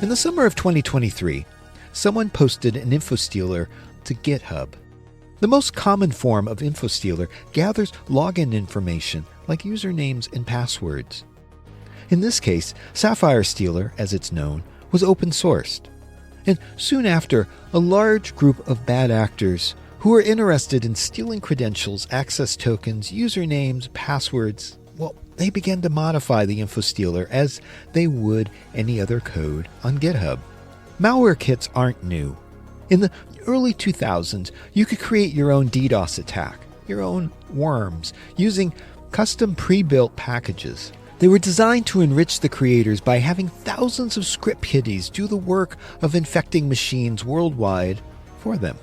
In the summer of 2023, someone posted an InfoStealer to GitHub. The most common form of InfoStealer gathers login information like usernames and passwords. In this case, SapphireStealer, as it's known, was open sourced. And soon after, a large group of bad actors who were interested in stealing credentials, access tokens, usernames, passwords, they began to modify the InfoStealer as they would any other code on GitHub. Malware kits aren't new. In the early 2000s, you could create your own DDoS attack, your own worms, using custom pre-built packages. They were designed to enrich the creators by having thousands of script kiddies do the work of infecting machines worldwide for them.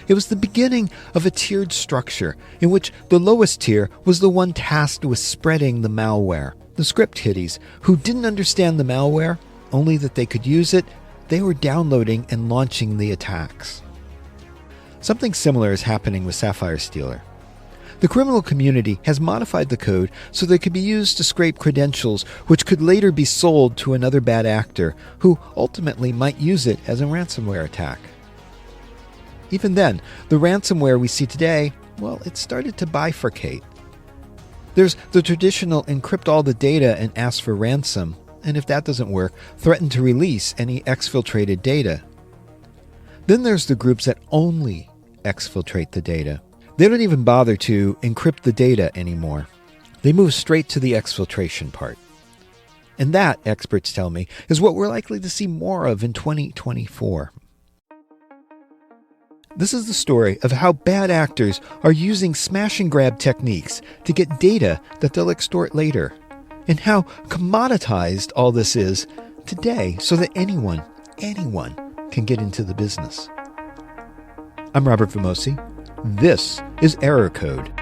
It was the beginning of a tiered structure in which the lowest tier was the one tasked with spreading the malware. The script kiddies, who didn't understand the malware, only that they could use it, they were downloading and launching the attacks. Something similar is happening with SapphireStealer. The criminal community has modified the code so that it could be used to scrape credentials which could later be sold to another bad actor who ultimately might use it as a ransomware attack. Even then, the ransomware we see today, it started to bifurcate. There's the traditional encrypt all the data and ask for ransom, and if that doesn't work, threaten to release any exfiltrated data. Then there's the groups that only exfiltrate the data. They don't even bother to encrypt the data anymore. They move straight to the exfiltration part. And that, experts tell me, is what we're likely to see more of in 2024. This is the story of how bad actors are using smash and grab techniques to get data that they'll extort later, and how commoditized all this is today so that anyone can get into the business. I'm Robert Vamosi. This is Error Code.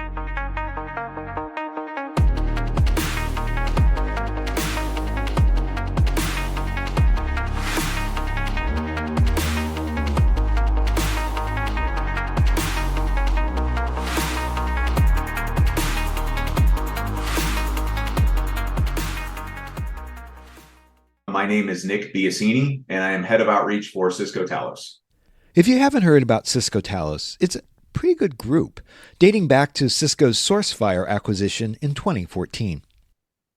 My name is Nick Biasini, and I am head of outreach for Cisco Talos. If you haven't heard about Cisco Talos, it's a pretty good group, dating back to Cisco's SourceFire acquisition in 2014.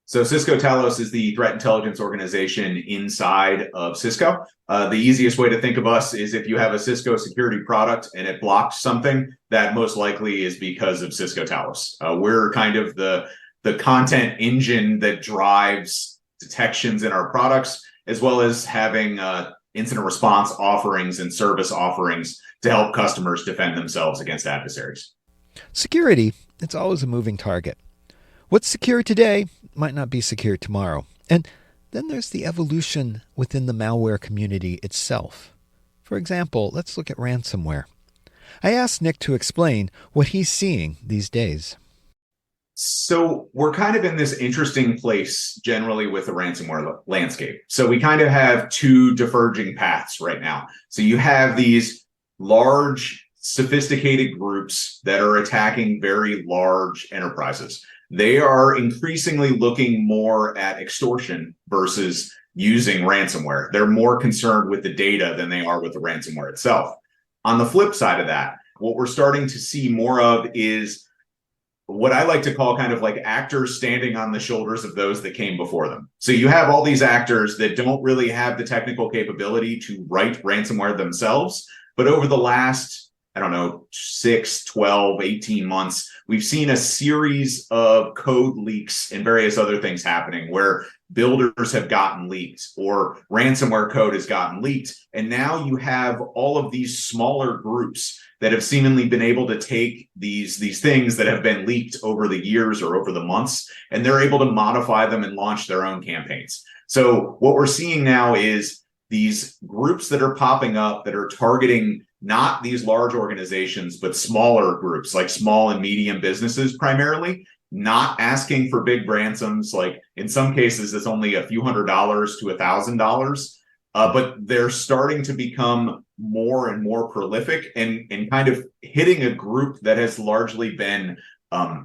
So Cisco Talos is the threat intelligence organization inside of Cisco. The easiest way to think of us is if you have a Cisco security product and it blocks something, that most likely is because of Cisco Talos. We're kind of the content engine that drives detections in our products, as well as having incident response offerings and service offerings to help customers defend themselves against adversaries. Security, it's always a moving target. What's secure today might not be secure tomorrow. And then there's the evolution within the malware community itself. For example, let's look at ransomware. I asked Nick to explain what he's seeing these days. So we're kind of in this interesting place generally with the ransomware landscape. So we kind of have two diverging paths right now. So you have these large, sophisticated groups that are attacking very large enterprises. They are increasingly looking more at extortion versus using ransomware. They're more concerned with the data than they are with the ransomware itself. On the flip side of that, what we're starting to see more of is what I like to call kind of like actors standing on the shoulders of those that came before them. So you have all these actors that don't really have the technical capability to write ransomware themselves. But over the last, 6, 12, 18 months, we've seen a series of code leaks and various other things happening where builders have gotten leaked or ransomware code has gotten leaked. And now you have all of these smaller groups that have seemingly been able to take these things that have been leaked over the years or over the months, and they're able to modify them and launch their own campaigns. So what we're seeing now is these groups that are popping up that are targeting not these large organizations, but smaller groups like small and medium businesses primarily, not asking for big ransoms. Like in some cases, it's only a few $100s to $1,000. But they're starting to become more and more prolific and kind of hitting a group that has largely been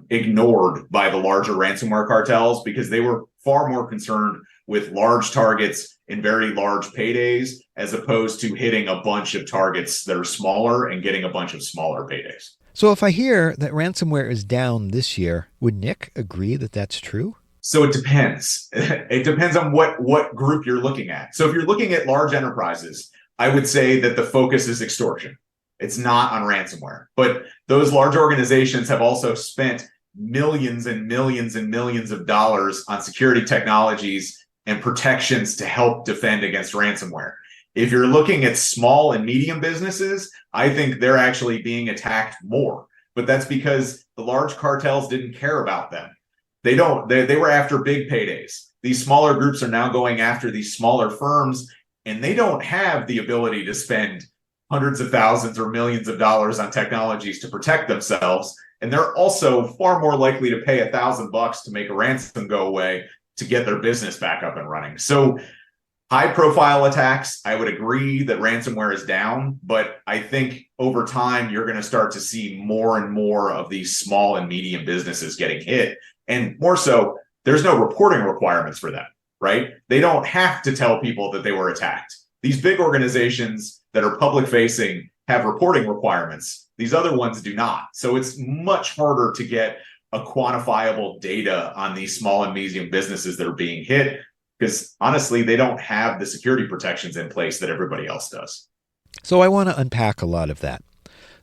ignored by the larger ransomware cartels because they were far more concerned with large targets in very large paydays as opposed to hitting a bunch of targets that are smaller and getting a bunch of smaller paydays. So if I hear that ransomware is down this year, would Nick agree that that's true? So it depends. It depends on what group you're looking at. So if you're looking at large enterprises, I would say that the focus is extortion. It's not on ransomware. But those large organizations have also spent millions and millions and millions of dollars on security technologies and protections to help defend against ransomware. If you're looking at small and medium businesses, I think they're actually being attacked more. But that's because the large cartels didn't care about them. They were after big paydays. These smaller groups are now going after these smaller firms, and they don't have the ability to spend hundreds of thousands or millions of dollars on technologies to protect themselves. And they're also far more likely to pay $1,000 to make a ransom go away to get their business back up and running. So high profile attacks, I would agree that ransomware is down, but I think over time, you're going to start to see more and more of these small and medium businesses getting hit. And more so, there's no reporting requirements for them, right? They don't have to tell people that they were attacked. These big organizations that are public facing have reporting requirements. These other ones do not. So it's much harder to get a quantifiable data on these small and medium businesses that are being hit because honestly, they don't have the security protections in place that everybody else does. So I want to unpack a lot of that.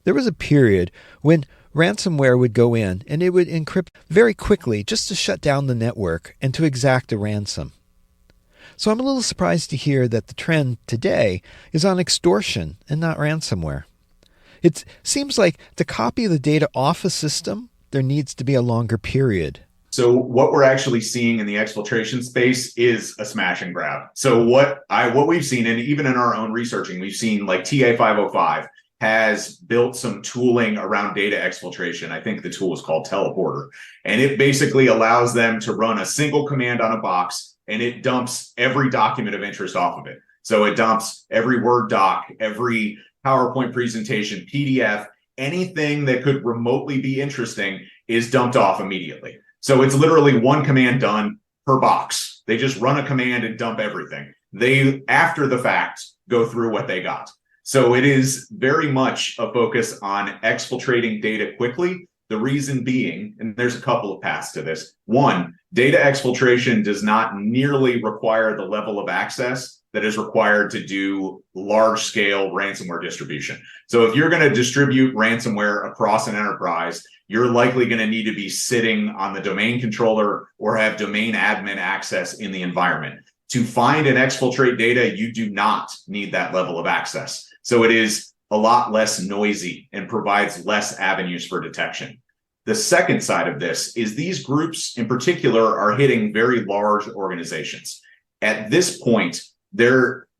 There was a period when ransomware would go in and it would encrypt very quickly just to shut down the network and to exact a ransom. So I'm a little surprised to hear that the trend today is on extortion and not ransomware. It seems like to copy the data off a system, there needs to be a longer period. So what we're actually seeing in the exfiltration space is a smash and grab. So what we've seen, and even in our own researching, we've seen like TA505 has built some tooling around data exfiltration. I think the tool is called Teleporter. And it basically allows them to run a single command on a box and it dumps every document of interest off of it. So it dumps every Word doc, every PowerPoint presentation, PDF, anything that could remotely be interesting is dumped off immediately. So it's literally one command done per box. They just run a command and dump everything. They, after the fact, go through what they got. So it is very much a focus on exfiltrating data quickly. The reason being, and there's a couple of paths to this. One, data exfiltration does not nearly require the level of access that is required to do large-scale ransomware distribution. So if you're going to distribute ransomware across an enterprise, you're likely going to need to be sitting on the domain controller or have domain admin access in the environment. To find and exfiltrate data, you do not need that level of access. So it is a lot less noisy and provides less avenues for detection. The second side of this is these groups in particular are hitting very large organizations. At this point,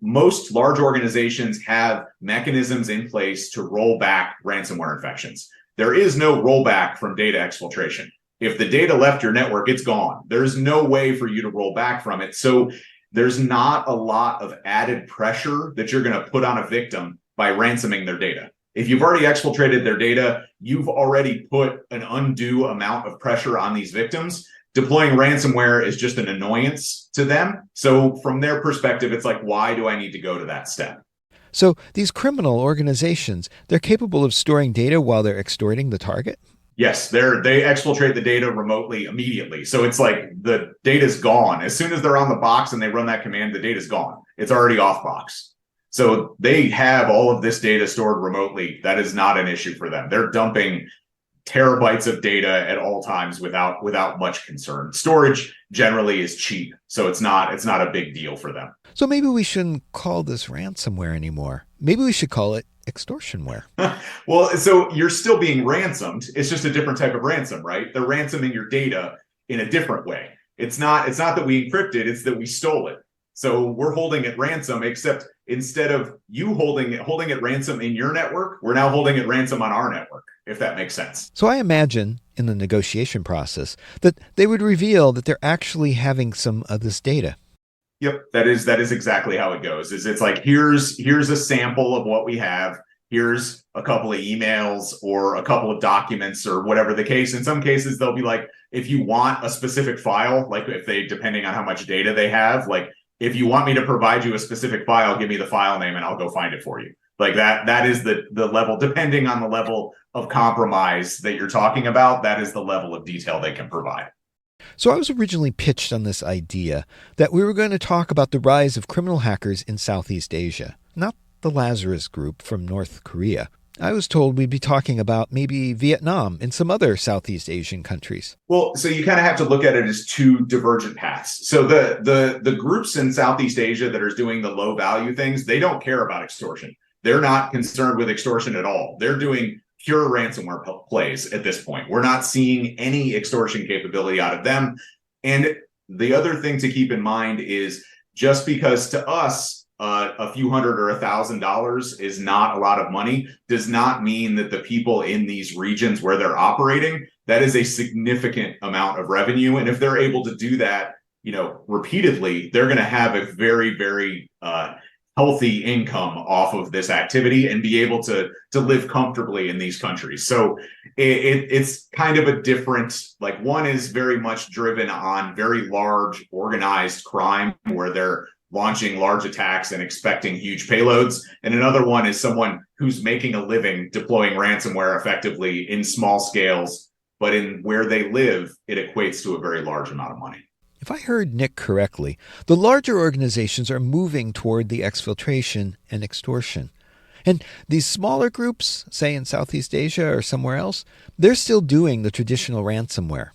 most large organizations have mechanisms in place to roll back ransomware infections. There is no rollback from data exfiltration. If the data left your network, it's gone. There's no way for you to roll back from it. So there's not a lot of added pressure that you're going to put on a victim by ransoming their data. If you've already exfiltrated their data, you've already put an undue amount of pressure on these victims. Deploying ransomware is just an annoyance to them. So from their perspective, it's like, why do I need to go to that step? So these criminal organizations, they're capable of storing data while they're extorting the target? Yes, they exfiltrate the data remotely immediately. So it's like the data's gone. As soon as they're on the box and they run that command, the data's gone. It's already off box. So they have all of this data stored remotely. That is not an issue for them. They're dumping terabytes of data at all times without much concern. Storage generally is cheap, so it's not a big deal for them. So maybe we shouldn't call this ransomware anymore. Maybe we should call it extortionware. Well, so you're still being ransomed. It's just a different type of ransom, right? They're ransoming your data in a different way. It's not that we encrypted, it's that we stole it. So we're holding it ransom, except instead of you holding it ransom in your network, we're now holding it ransom on our network, if that makes sense. So I imagine in the negotiation process that they would reveal that they're actually having some of this data. Yep, that is exactly how it goes. It's like, here's a sample of what we have. here's a couple of emails or a couple of documents or whatever the case. In some cases, they'll be like, if you want a specific file, like if they, depending on how much data they have, like if you want me to provide you a specific file, give me the file name and I'll go find it for you. Like that is the level, depending on the level of compromise that you're talking about, that is the level of detail they can provide. So I was originally pitched on this idea that we were going to talk about the rise of criminal hackers in Southeast Asia, not the Lazarus Group from North Korea. I was told we'd be talking about maybe Vietnam and some other Southeast Asian countries. Well, so you kind of have to look at it as two divergent paths. So the groups in Southeast Asia that are doing the low value things, they don't care about extortion. They're not concerned with extortion at all. They're doing pure ransomware plays at this point. We're not seeing any extortion capability out of them. And the other thing to keep in mind is just because to us, a few $100 or $1,000 is not a lot of money, does not mean that the people in these regions where they're operating, that is a significant amount of revenue. And if they're able to do that, repeatedly, they're going to have a very, very healthy income off of this activity and be able to live comfortably in these countries. So it's kind of a different, like one is very much driven on very large organized crime where they're launching large attacks and expecting huge payloads. And another one is someone who's making a living deploying ransomware effectively in small scales, but in where they live, it equates to a very large amount of money. If I heard Nick correctly, the larger organizations are moving toward the exfiltration and extortion. And these smaller groups, say in Southeast Asia or somewhere else, they're still doing the traditional ransomware.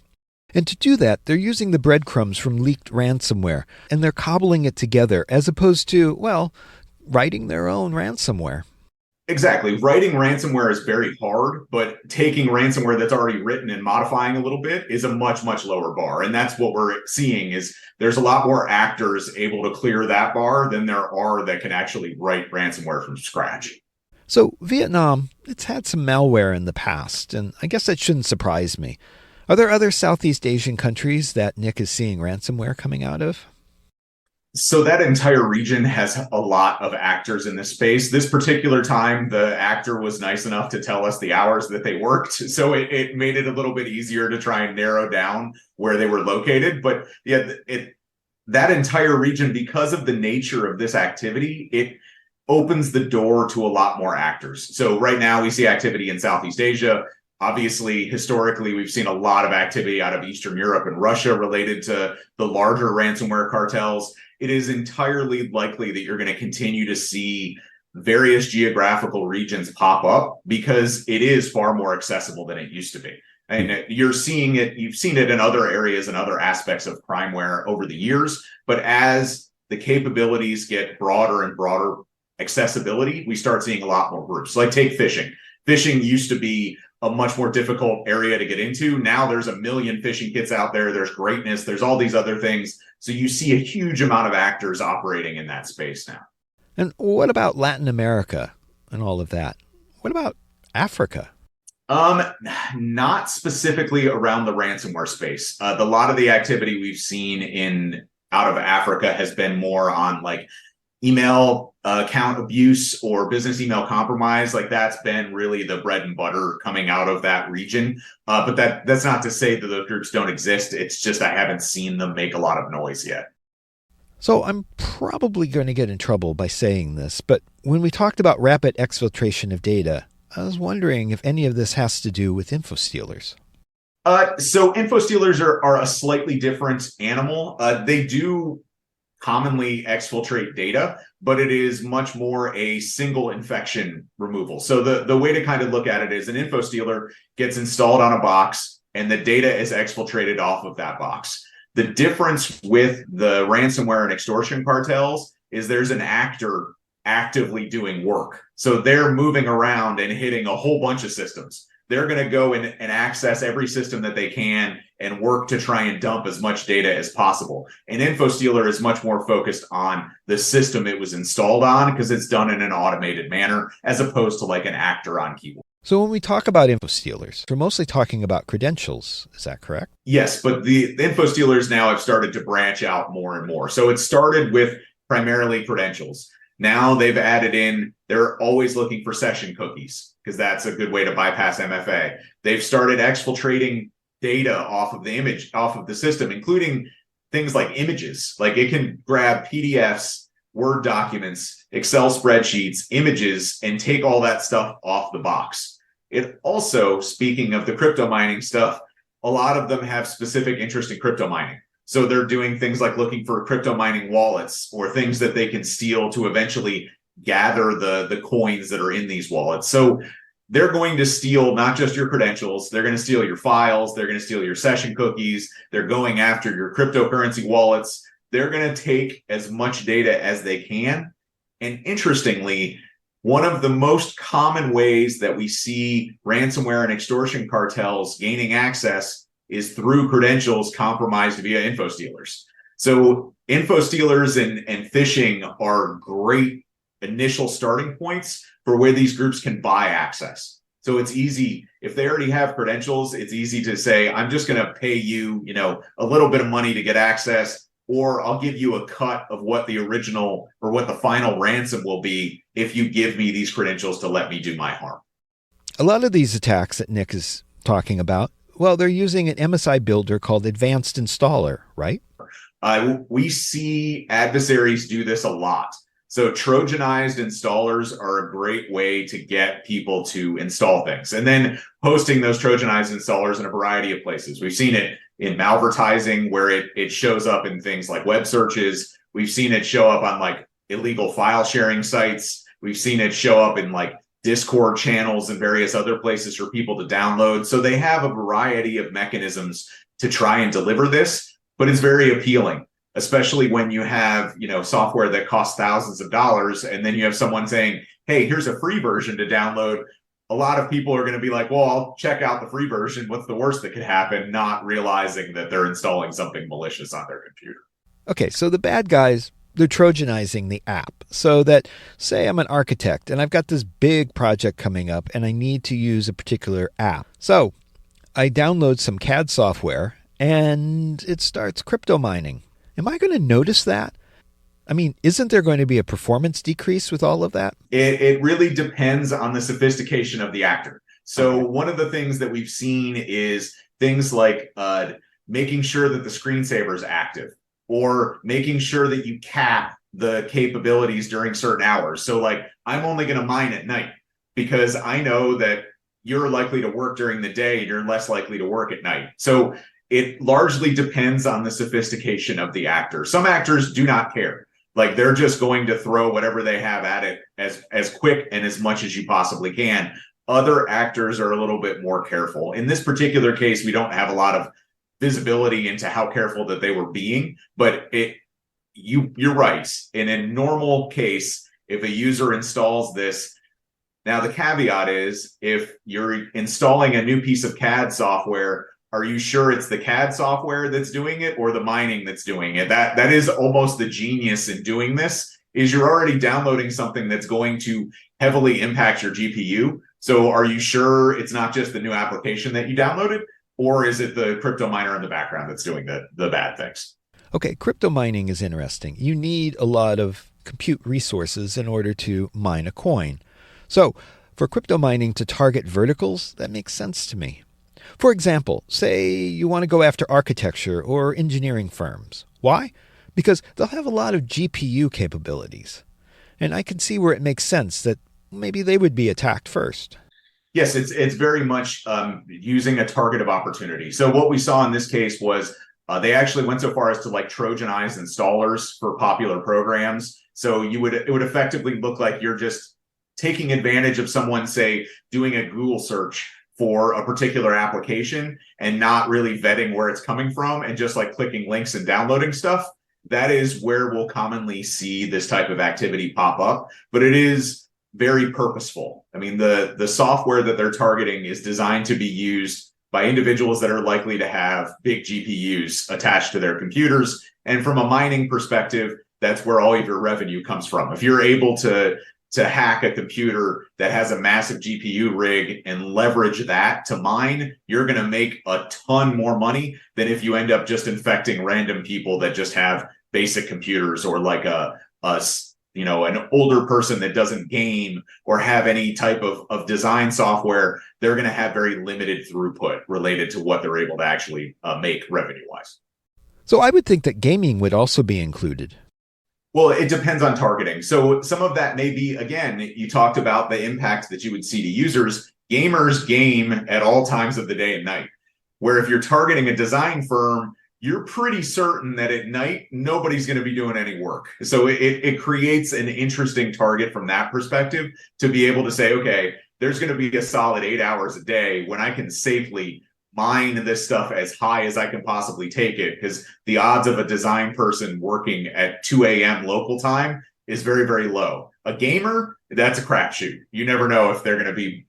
And to do that, they're using the breadcrumbs from leaked ransomware, and they're cobbling it together as opposed to, writing their own ransomware. Exactly. Writing ransomware is very hard, but taking ransomware that's already written and modifying a little bit is a much, much lower bar. And that's what we're seeing is there's a lot more actors able to clear that bar than there are that can actually write ransomware from scratch. So Vietnam, it's had some malware in the past, and I guess that shouldn't surprise me. Are there other Southeast Asian countries that Nick is seeing ransomware coming out of? So that entire region has a lot of actors in this space. This particular time, the actor was nice enough to tell us the hours that they worked. So it made it a little bit easier to try and narrow down where they were located. But yeah, that entire region, because of the nature of this activity, it opens the door to a lot more actors. So right now we see activity in Southeast Asia. Obviously, historically, we've seen a lot of activity out of Eastern Europe and Russia related to the larger ransomware cartels. It is entirely likely that you're going to continue to see various geographical regions pop up because it is far more accessible than it used to be. And you've seen it in other areas and other aspects of crimeware over the years. But as the capabilities get broader and broader accessibility, we start seeing a lot more groups. Like take phishing. Phishing used to be a much more difficult area to get into. Now there's a million phishing kits out there. There's greatness. There's all these other things. So you see a huge amount of actors operating in that space now. And what about Latin America and all of that? What about Africa? Not specifically around the ransomware space. A lot of the activity we've seen out of Africa has been more on like email account abuse or business email compromise. Like that's been really the bread and butter coming out of that region. But that's not to say that those groups don't exist. It's just I haven't seen them make a lot of noise yet. So I'm probably going to get in trouble by saying this, but when we talked about rapid exfiltration of data, I was wondering if any of this has to do with infostealers. So infostealers are a slightly different animal. They do commonly exfiltrate data, but it is much more a single infection removal. So the way to kind of look at it is an infostealer gets installed on a box and the data is exfiltrated off of that box. The difference with the ransomware and extortion cartels is there's an actor actively doing work. So they're moving around and hitting a whole bunch of systems. They're going to go and access every system that they can and work to try and dump as much data as possible. An infostealer is much more focused on the system it was installed on because it's done in an automated manner as opposed to like an actor on keyboard. So when we talk about infostealers, we're mostly talking about credentials. Is that correct? Yes, but the infostealers now have started to branch out more and more. So it started with primarily credentials. Now they've added in, they're always looking for session cookies because that's a good way to bypass MFA. They've started exfiltrating data off of the image, off of the system, including things like images. Like it can grab PDFs, Word documents, Excel spreadsheets, images, and take all that stuff off the box. It also, speaking of the crypto mining stuff, a lot of them have specific interest in crypto mining. So they're doing things like looking for crypto mining wallets or things that they can steal to eventually gather the coins that are in these wallets. So they're going to steal not just your credentials, they're going to steal your files, they're going to steal your session cookies, they're going after your cryptocurrency wallets. They're going to take as much data as they can. And interestingly, one of the most common ways that we see ransomware and extortion cartels gaining access is through credentials compromised via info stealers. So info stealers and phishing are great initial starting points for where these groups can buy access. So it's easy. If they already have credentials, it's easy to say, I'm just going to pay you, a little bit of money to get access, or I'll give you a cut of what the original or what the final ransom will be if you give me these credentials to let me do my harm. A lot of these attacks that Nick is talking about, well, they're using an MSI builder called Advanced Installer, right? We see adversaries do this a lot. So Trojanized installers are a great way to get people to install things, and then hosting those Trojanized installers in a variety of places. We've seen it in malvertising where it shows up in things like web searches. We've seen it show up on like illegal file sharing sites. We've seen it show up in like Discord channels and various other places for people to download. So they have a variety of mechanisms to try and deliver this, but it's very appealing, especially when you have, software that costs thousands of dollars, and then you have someone saying, hey, here's a free version to download. A lot of people are going to be like, well, I'll check out the free version. What's the worst that could happen? Not realizing that they're installing something malicious on their computer. Okay, so the bad guys, they're Trojanizing the app so that, say I'm an architect and I've got this big project coming up and I need to use a particular app. So I download some CAD software and it starts crypto mining. Am I going to notice that? I mean, isn't there going to be a performance decrease with all of that? It really depends on the sophistication of the actor. So one of the things that we've seen is things like making sure that the screensaver is active, or making sure that you cap the capabilities during certain hours. So like, I'm only going to mine at night because I know that you're likely to work during the day and you're less likely to work at night. So it largely depends on the sophistication of the actor. Some actors do not care. Like they're just going to throw whatever they have at it as quick and as much as you possibly can. Other actors are a little bit more careful. In this particular case, we don't have a lot of visibility into how careful that they were being, but you're right. In a normal case, if a user installs this, now the caveat is if you're installing a new piece of CAD software, are you sure it's the CAD software that's doing it or the mining that's doing it? That is almost the genius in doing this, is you're already downloading something that's going to heavily impact your GPU. So are you sure it's not just the new application that you downloaded, or is it the crypto miner in the background that's doing the bad things? Okay, crypto mining is interesting. You need a lot of compute resources in order to mine a coin. So for crypto mining to target verticals, that makes sense to me. For example, say you want to go after architecture or engineering firms. Why? Because they'll have a lot of GPU capabilities. And I can see where it makes sense that maybe they would be attacked first. Yes, it's very much using a target of opportunity. So what we saw in this case was they actually went so far as to like Trojanize installers for popular programs. So it would effectively look like you're just taking advantage of someone, say, doing a Google search for a particular application and not really vetting where it's coming from and just like clicking links and downloading stuff. That is where we'll commonly see this type of activity pop up, but it is very purposeful. I mean, the software that they're targeting is designed to be used by individuals that are likely to have big GPUs attached to their computers. And from a mining perspective, that's where all of your revenue comes from. If you're able to hack a computer that has a massive GPU rig and leverage that to mine, you're going to make a ton more money than if you end up just infecting random people that just have basic computers or like a an older person that doesn't game or have any type of design software, they're going to have very limited throughput related to what they're able to actually make revenue-wise. So I would think that gaming would also be included. Well, it depends on targeting. So some of that may be, again, you talked about the impact that you would see to users. Gamers game at all times of the day and night. Where if you're targeting a design firm, you're pretty certain that at night, nobody's going to be doing any work. So it creates an interesting target from that perspective to be able to say, okay, there's going to be a solid 8 hours a day when I can safely mine this stuff as high as I can possibly take it, because the odds of a design person working at 2 a.m. local time is very, very low. A gamer, that's a crapshoot. You never know if they're going to be,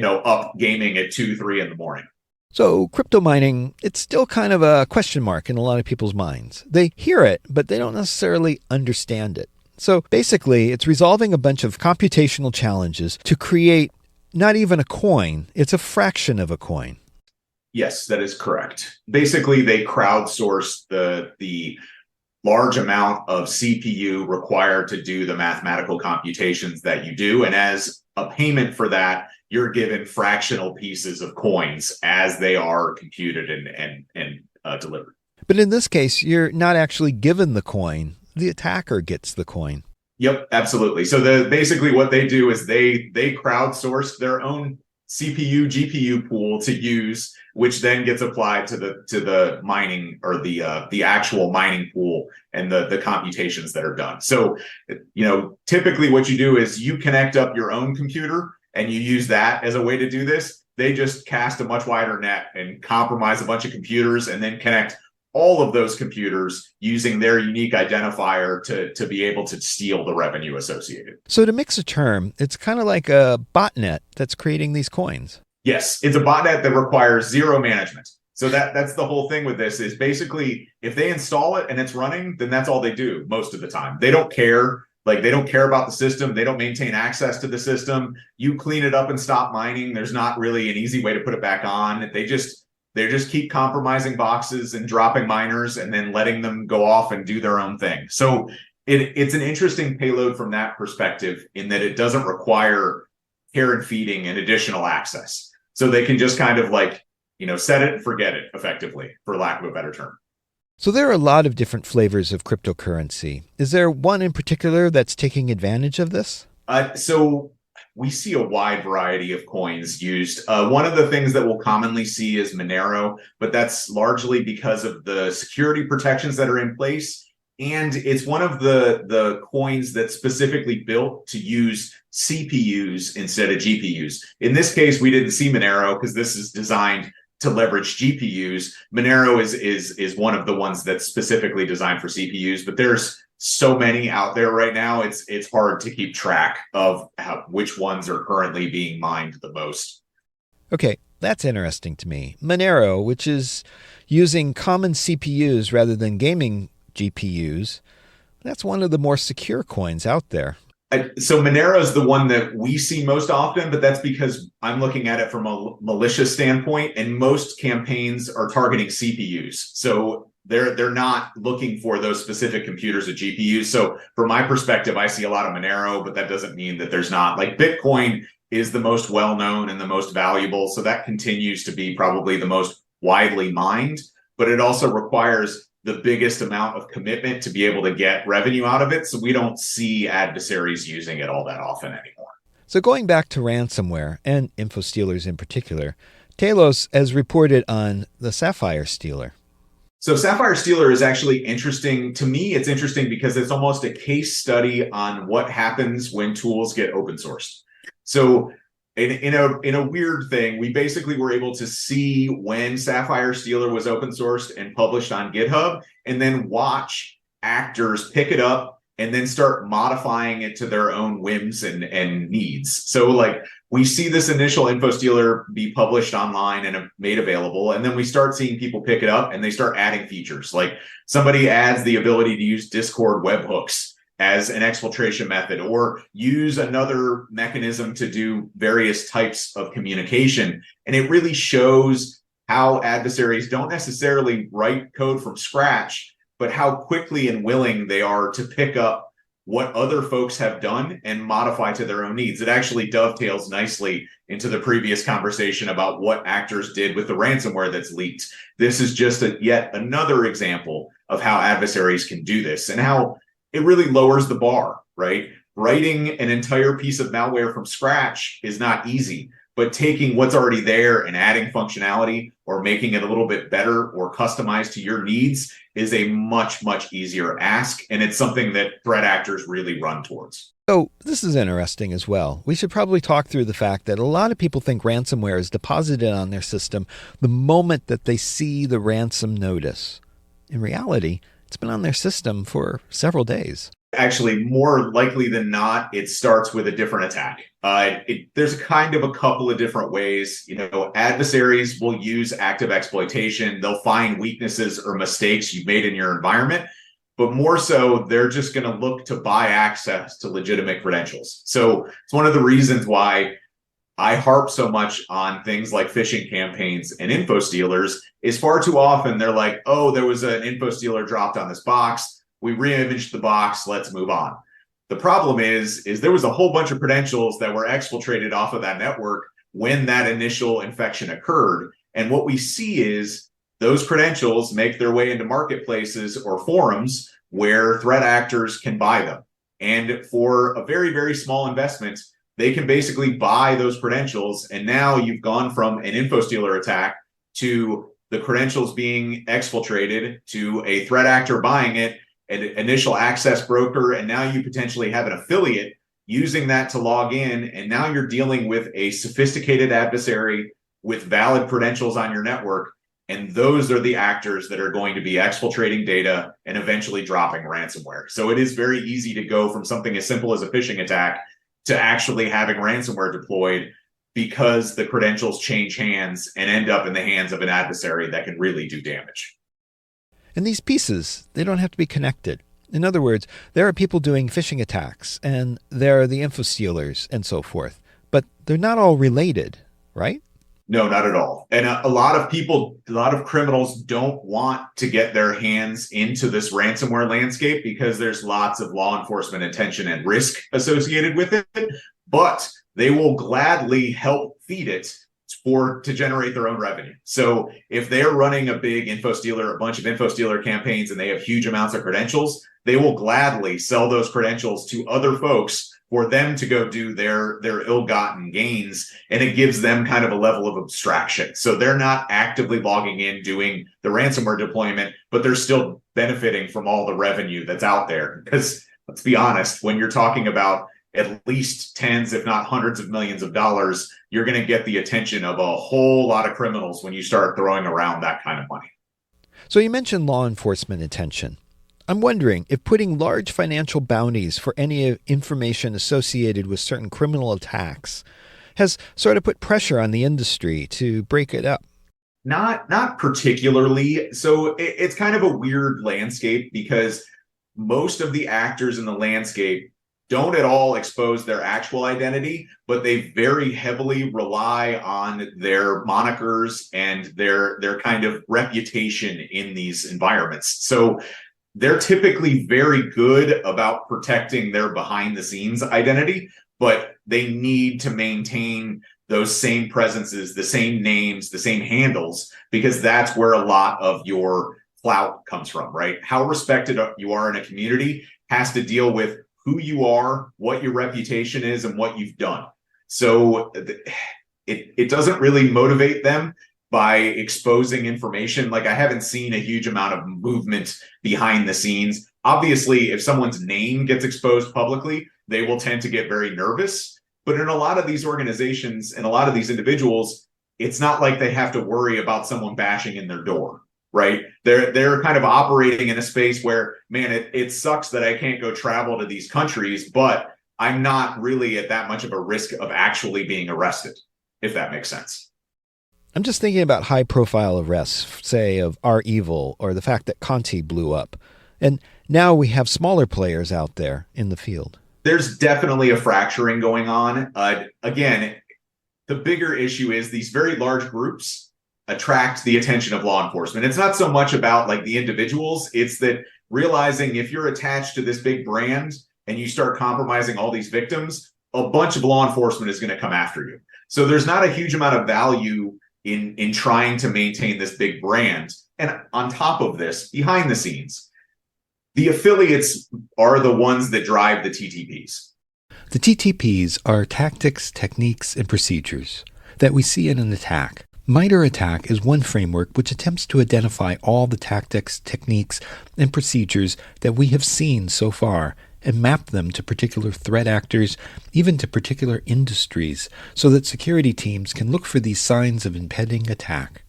up gaming at 2, 3 in the morning. So crypto mining, it's still kind of a question mark in a lot of people's minds. They hear it, but they don't necessarily understand it. So basically, it's resolving a bunch of computational challenges to create not even a coin, it's a fraction of a coin. Yes, that is correct. Basically, they crowdsource the large amount of CPU required to do the mathematical computations that you do. And as a payment for that, you're given fractional pieces of coins as they are computed and delivered. But in this case, you're not actually given the coin. The attacker gets the coin. Yep, absolutely. So basically what they do is they crowdsource their own CPU, GPU pool to use, which then gets applied to the mining or the actual mining pool and the computations that are done. So, typically what you do is you connect up your own computer and you use that as a way to do this. They just cast a much wider net and compromise a bunch of computers and then connect all of those computers using their unique identifier to be able to steal the revenue associated. So to mix a term, it's kind of like a botnet that's creating these coins. Yes, it's a botnet that requires zero management. So that's the whole thing with this is basically if they install it and it's running, then that's all they do most of the time. They don't care. They don't care about the system. They don't maintain access to the system. You clean it up and stop mining. There's not really an easy way to put it back on. They just keep compromising boxes and dropping miners and then letting them go off and do their own thing. So it's an interesting payload from that perspective in that it doesn't require care and feeding and additional access. So they can just kind of set it and forget it effectively, for lack of a better term. So there are a lot of different flavors of cryptocurrency. Is there one in particular that's taking advantage of this? So we see a wide variety of coins used. One of the things that we'll commonly see is Monero, but that's largely because of the security protections that are in place. And it's one of the coins that's specifically built to use CPUs instead of GPUs. In this case, we didn't see Monero because this is designed to leverage GPUs. Monero is one of the ones that's specifically designed for CPUs, but there's so many out there right now. It's hard to keep track of which ones are currently being mined the most. Okay, that's interesting to me. Monero, which is using common CPUs rather than gaming GPUs, that's one of the more secure coins out there. So Monero is the one that we see most often, but that's because I'm looking at it from a malicious standpoint, and most campaigns are targeting CPUs. So they're not looking for those specific computers or GPUs. So from my perspective, I see a lot of Monero, but that doesn't mean that there's not. Bitcoin is the most well-known and the most valuable. So that continues to be probably the most widely mined, but it also requires the biggest amount of commitment to be able to get revenue out of it. So we don't see adversaries using it all that often anymore. So going back to ransomware and InfoStealers in particular, Talos has reported on the SapphireStealer. So SapphireStealer is actually interesting. To me, it's interesting because it's almost a case study on what happens when tools get open sourced. So in a weird thing, we basically were able to see when SapphireStealer was open sourced and published on GitHub, and then watch actors pick it up and then start modifying it to their own whims and needs. So we see this initial InfoStealer be published online and made available, and then we start seeing people pick it up and they start adding features. Like somebody adds the ability to use Discord webhooks as an exfiltration method, or use another mechanism to do various types of communication. And it really shows how adversaries don't necessarily write code from scratch, but how quickly and willing they are to pick up what other folks have done and modify to their own needs. It actually dovetails nicely into the previous conversation about what actors did with the ransomware that's leaked. This is just yet another example of how adversaries can do this and how it really lowers the bar, right? Writing an entire piece of malware from scratch is not easy, but taking what's already there and adding functionality or making it a little bit better or customized to your needs is a much, much easier ask. And it's something that threat actors really run towards. So this is interesting as well. We should probably talk through the fact that a lot of people think ransomware is deposited on their system the moment that they see the ransom notice. In reality, it's been on their system for several days. Actually, more likely than not, it starts with a different attack. There's kind of a couple of different ways. Adversaries will use active exploitation. They'll find weaknesses or mistakes you've made in your environment, but more so, they're just going to look to buy access to legitimate credentials. So it's one of the reasons why I harp so much on things like phishing campaigns and info stealers is far too often they're like, oh, there was an info stealer dropped on this box. We re-imaged the box. Let's move on. The problem is there was a whole bunch of credentials that were exfiltrated off of that network when that initial infection occurred. And what we see is those credentials make their way into marketplaces or forums where threat actors can buy them. And for a very, very small investment, they can basically buy those credentials. And now you've gone from an info stealer attack to the credentials being exfiltrated to a threat actor buying it, an initial access broker, and now you potentially have an affiliate using that to log in. And now you're dealing with a sophisticated adversary with valid credentials on your network. And those are the actors that are going to be exfiltrating data and eventually dropping ransomware. So it is very easy to go from something as simple as a phishing attack to actually having ransomware deployed because the credentials change hands and end up in the hands of an adversary that can really do damage. And these pieces, they don't have to be connected. In other words, there are people doing phishing attacks, and there are the info stealers and so forth. But they're not all related, right? No, not at all. And a lot of criminals don't want to get their hands into this ransomware landscape because there's lots of law enforcement attention and risk associated with it. But they will gladly help feed it to generate their own revenue. So if they're running a bunch of info stealer campaigns and they have huge amounts of credentials, they will gladly sell those credentials to other folks for them to go do their ill-gotten gains. And it gives them kind of a level of abstraction. So they're not actively logging in doing the ransomware deployment, but they're still benefiting from all the revenue that's out there. Because let's be honest, when you're talking about at least tens, if not hundreds of millions of dollars, you're going to get the attention of a whole lot of criminals when you start throwing around that kind of money. So you mentioned law enforcement attention. I'm wondering if putting large financial bounties for any information associated with certain criminal attacks has sort of put pressure on the industry to break it up. Not particularly. So it's kind of a weird landscape because most of the actors in the landscape don't at all expose their actual identity, but they very heavily rely on their monikers and their kind of reputation in these environments. So they're typically very good about protecting their behind the scenes identity, but they need to maintain those same presences, the same names, the same handles, because that's where a lot of your clout comes from, right? How respected you are in a community has to deal with who you are, what your reputation is, and what you've done. So it doesn't really motivate them by exposing information. Like I haven't seen a huge amount of movement behind the scenes. Obviously, if someone's name gets exposed publicly, they will tend to get very nervous. But in a lot of these organizations and a lot of these individuals, it's not like they have to worry about someone bashing in their door. Right? They're kind of operating in a space where, man, it sucks that I can't go travel to these countries, but I'm not really at that much of a risk of actually being arrested, if that makes sense. I'm just thinking about high profile arrests, say of REvil or the fact that Conti blew up. And now we have smaller players out there in the field. There's definitely a fracturing going on. Again, the bigger issue is these very large groups attract the attention of law enforcement. It's not so much about like the individuals. It's that realizing if you're attached to this big brand, and you start compromising all these victims, a bunch of law enforcement is going to come after you. So there's not a huge amount of value in trying to maintain this big brand. And on top of this, behind the scenes, the affiliates are the ones that drive the TTPs. The TTPs are tactics, techniques, and procedures that we see in an attack. MITRE ATT&CK is one framework which attempts to identify all the tactics, techniques, and procedures that we have seen so far and map them to particular threat actors, even to particular industries, so that security teams can look for these signs of impending attack.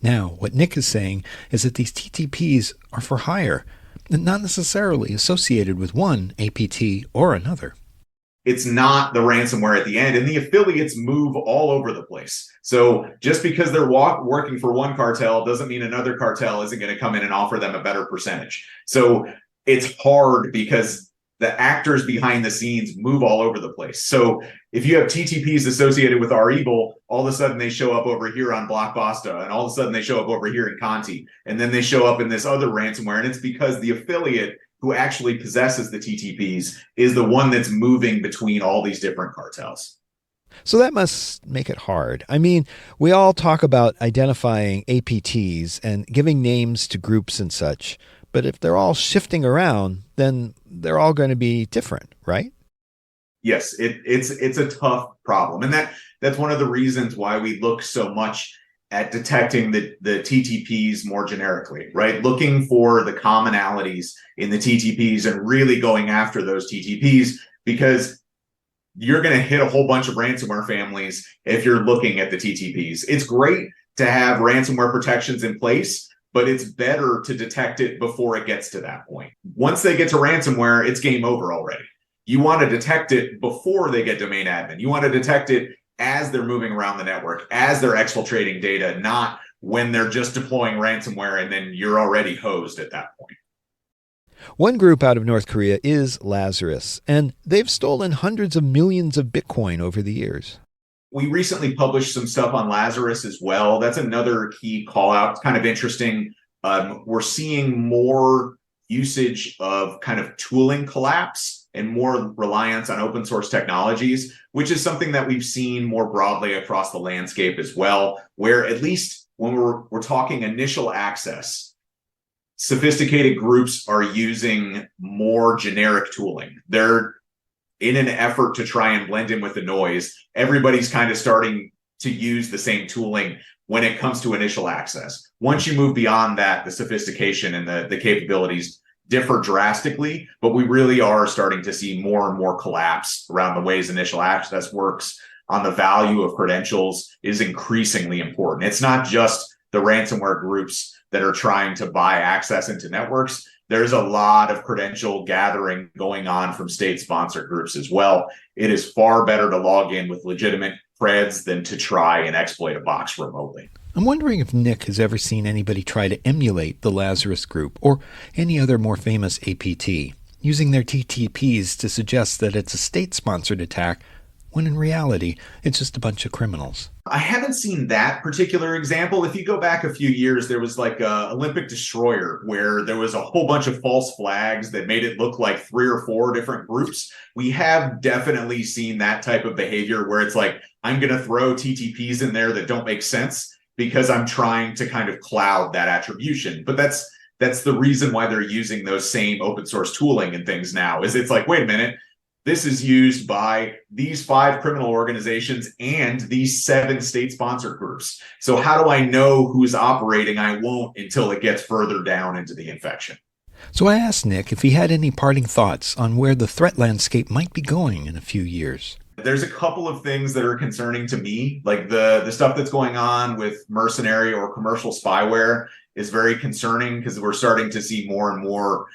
Now, what Nick is saying is that these TTPs are for hire, and not necessarily associated with one APT or another. It's not the ransomware at the end, and the affiliates move all over the place. So just because they're working for one cartel doesn't mean another cartel isn't going to come in and offer them a better percentage. So it's hard because the actors behind the scenes move all over the place. So if you have TTPs associated with our evil, all of a sudden they show up over here on Blockbuster, and all of a sudden they show up over here in Conti, and then they show up in this other ransomware. And it's because the affiliate who actually possesses the TTPs is the one that's moving between all these different cartels. So that must make it hard. I mean, we all talk about identifying APTs and giving names to groups and such, but if they're all shifting around, then they're all going to be different, right? Yes, it's a tough problem. And that's one of the reasons why we look so much at detecting the TTPs more generically, right? Looking for the commonalities in the TTPs and really going after those TTPs, because you're going to hit a whole bunch of ransomware families if you're looking at the TTPs. It's great to have ransomware protections in place, but it's better to detect it before it gets to that point. Once they get to ransomware, it's game over already. You want to detect it before they get domain admin. You want to detect it as they're moving around the network, as they're exfiltrating data, not when they're just deploying ransomware and then you're already hosed at that point. One group out of North Korea is Lazarus, and they've stolen hundreds of millions of Bitcoin over the years. We recently published some stuff on Lazarus as well. That's another key call out. It's kind of interesting. We're seeing more usage of kind of tooling collapse and more reliance on open source technologies, which is something that we've seen more broadly across the landscape as well, where at least when we're talking initial access, sophisticated groups are using more generic tooling. They're in an effort to try and blend in with the noise. Everybody's kind of starting to use the same tooling when it comes to initial access. Once you move beyond that, the sophistication and the capabilities differ drastically, but we really are starting to see more and more collapse around the ways initial access works on the value of credentials is increasingly important. It's not just the ransomware groups that are trying to buy access into networks. There's a lot of credential gathering going on from state-sponsored groups as well. It is far better to log in with legitimate creds than to try and exploit a box remotely. I'm wondering if Nick has ever seen anybody try to emulate the Lazarus Group or any other more famous APT, using their TTPs to suggest that it's a state-sponsored attack, when in reality, it's just a bunch of criminals. I haven't seen that particular example. If you go back a few years, there was like a Olympic Destroyer where there was a whole bunch of false flags that made it look like 3 or 4 different groups. We have definitely seen that type of behavior where it's like, I'm going to throw TTPs in there that don't make sense because I'm trying to kind of cloud that attribution. But that's the reason why they're using those same open source tooling and things now, is it's like, wait a minute, this is used by these 5 criminal organizations and these 7 state-sponsored groups. So how do I know who's operating? I won't until it gets further down into the infection. So I asked Nick if he had any parting thoughts on where the threat landscape might be going in a few years. There's a couple of things that are concerning to me, like the stuff that's going on with mercenary or commercial spyware is very concerning because we're starting to see more and more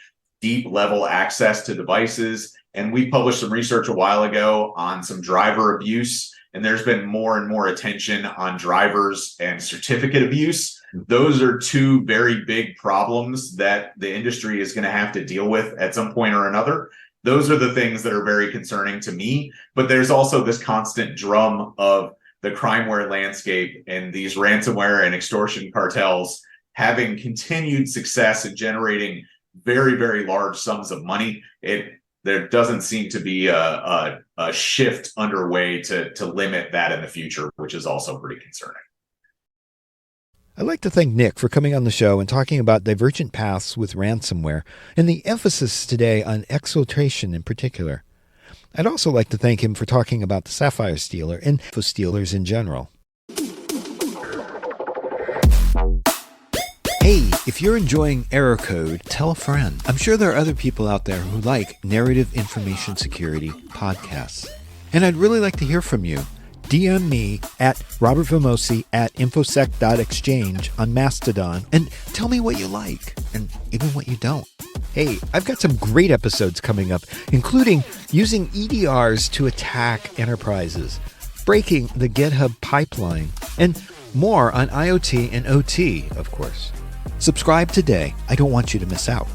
deep level access to devices. And we published some research a while ago on some driver abuse, and there's been more and more attention on drivers and certificate abuse. Those are 2 very big problems that the industry is going to have to deal with at some point or another. Those are the things that are very concerning to me. But there's also this constant drum of the crimeware landscape and these ransomware and extortion cartels having continued success in generating very, very large sums of money. there doesn't seem to be a shift underway to limit that in the future, which is also pretty concerning. I'd like to thank Nick for coming on the show and talking about divergent paths with ransomware and the emphasis today on exfiltration in particular. I'd also like to thank him for talking about the SapphireStealer and InfoStealers in general. Hey, if you're enjoying Error Code, tell a friend. I'm sure there are other people out there who like narrative information security podcasts. And I'd really like to hear from you. DM me at robertvamosi@infosec.exchange on Mastodon and tell me what you like and even what you don't. Hey, I've got some great episodes coming up, including using EDRs to attack enterprises, breaking the GitHub pipeline, and more on IoT and OT, of course. Subscribe today. I don't want you to miss out.